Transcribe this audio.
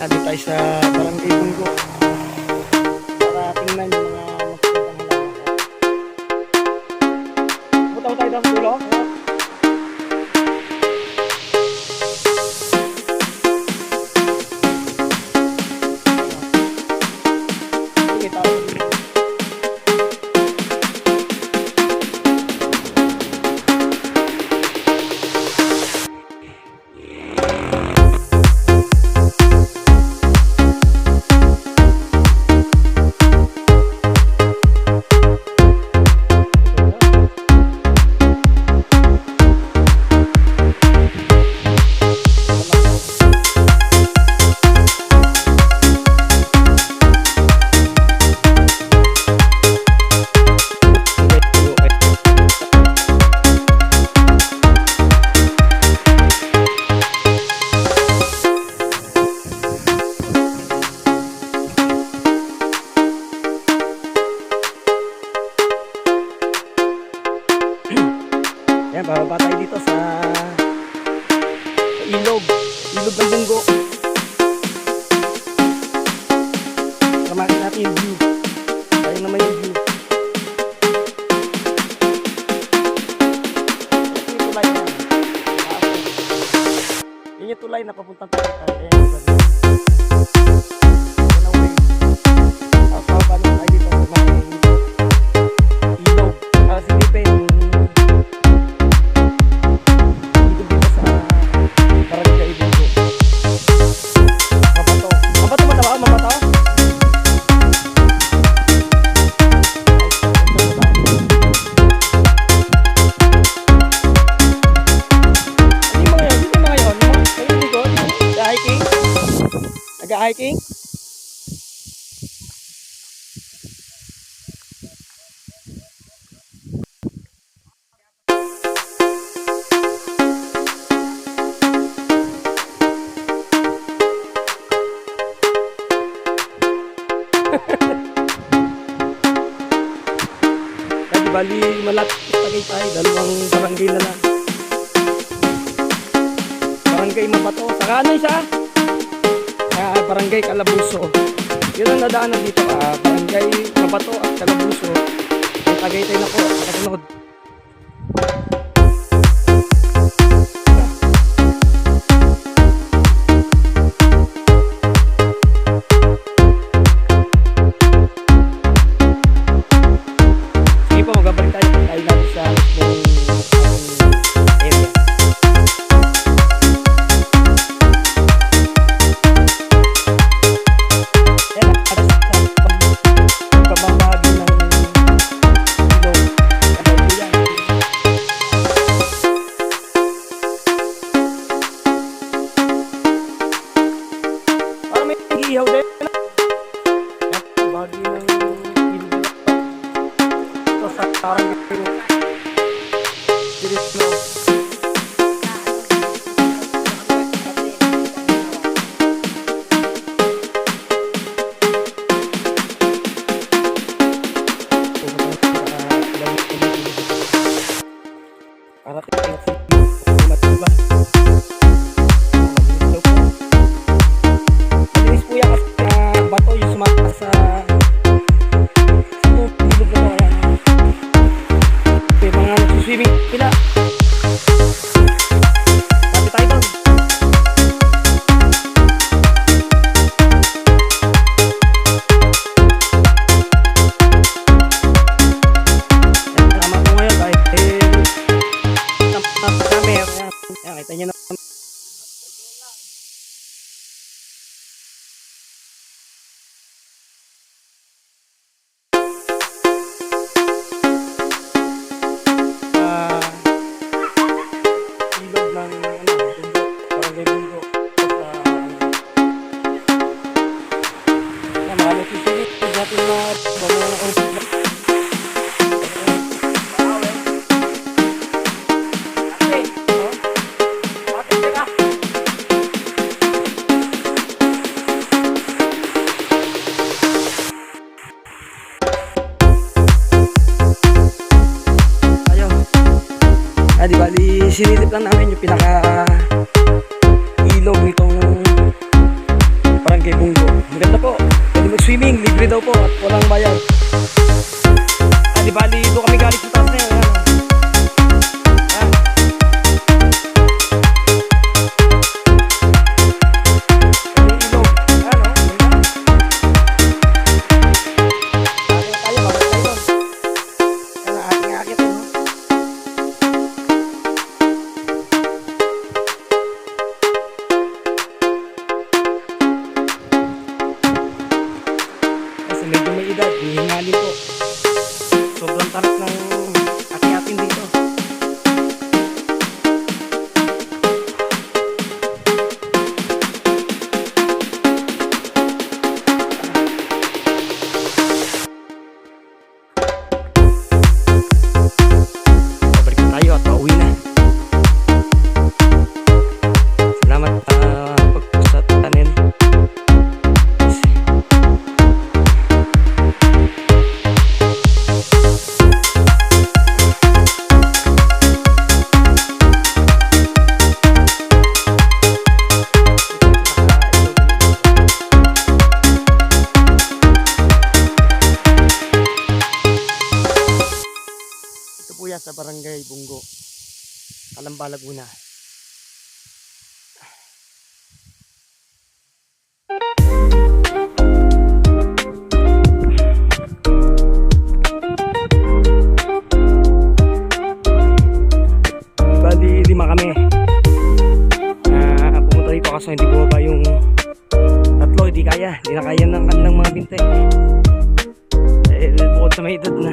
Nandito tayo sa Barangay Bungo para tingnan yung mga magpapang halaman. Pupunta tayo daw sa dulo. Sige, tao. Yan, bababa tayo dito sa ilog ng Bungo para makita natin yung view. Ayun naman yung view. Ito yung tulay na yun yung tulay na papuntang tayo. Ayan yung tulay. Yan ang way. Tapos bababa naman tayo dito sa mga ilog para silipin yung Barangay Bungo. Mabato. Mabato mo tama? Mabato? Hindi mo ngayon. Hindi mo ngayon. Kayo likod. Nag-hiking? Nag-hiking? Bali malapit Tagaytay, dalawang barangay na lang. Barangay Mabato, saka ano siya? Barangay Calabuso. Yun ang nadaanan dito, Barangay Mabato at Calabuso. Tagaytay na po, kasunod. Magabalik tayo lang sa area. Yan ang pababagi ng ilog. Parang may ihaw din. Pababagi ng ilog. Ito sa parang Diretso. Para tingnan si matubas. Malinis po yan kasi bato yung sumata sa ilog na yan. libre daw po at walang bayad. Di bali, doon kami galing sa taas na yun. Ayan. Yung ilog. Ayan o. Akit tayo, bakit tayo doon? Ayan ang aking akit. Kasi medyo may edad, hihingalin po. Sobrang tarik ng ati-atin dito. Babalik na tayo at pauwi na. Salamat pagpusta at tanin. Kuya sa Barangay Bunggo, Calamba, Laguna. Bali, 5 kami. Pumunta dito kaso hindi bumaba yung 3, hindi kaya. Hindi na kaya ng kanilang mga binte. Dahil bukod sa may edad na.